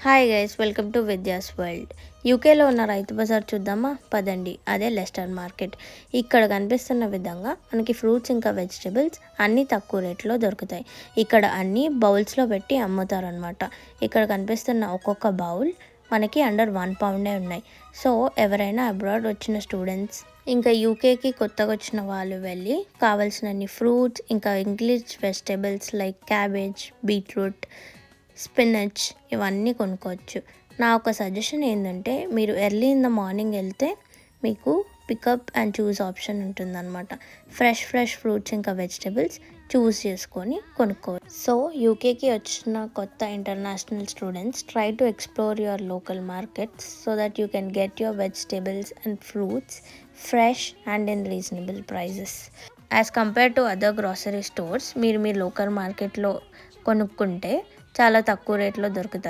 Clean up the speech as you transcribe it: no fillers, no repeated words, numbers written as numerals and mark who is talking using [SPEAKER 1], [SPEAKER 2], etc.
[SPEAKER 1] Hi guys, welcome to Vidya's world. యూకేలో ఉన్న రైతు బజార్ చూద్దామా పదండి. అదే లెస్టర్ మార్కెట్. ఇక్కడ కనిపిస్తున్న విధంగా మనకి ఫ్రూట్స్ ఇంకా వెజిటబుల్స్ అన్నీ తక్కువ రేట్లో దొరుకుతాయి. ఇక్కడ అన్నీ బౌల్స్లో పెట్టి అమ్ముతారనమాట. ఇక్కడ కనిపిస్తున్న ఒక్కొక్క బౌల్ మనకి అండర్ 1 పౌండే ఉన్నాయి. సో ఎవరైనా అబ్రాడ్ వచ్చిన స్టూడెంట్స్ ఇంకా యూకేకి కొత్తగా వచ్చిన వాళ్ళు వెళ్ళి కావాల్సినన్ని ఫ్రూట్స్ ఇంకా English vegetables like cabbage, beetroot, spinach ఇవన్నీ కొనుక్కోవచ్చు. నా ఒక సజెషన్ ఏంటంటే, మీరు ఎర్లీ ఇన్ ద మార్నింగ్ వెళ్తే మీకు పికప్ అండ్ చూస్ ఆప్షన్ ఉంటుందన్నమాట. ఫ్రెష్ ఫ్రూట్స్ ఇంకా వెజిటబుల్స్ చూస్ చేసుకొని కొనుక్కోవచ్చు. సో యూకేకి వచ్చిన కొత్త international students try to explore your local markets so that you can get your vegetables and fruits fresh and in reasonable prices. As compared to other grocery stores, మీరు మీ local మార్కెట్లో కొనుక్కుంటే చాలా తక్కువ రేట్లో దొరుకుతాయి.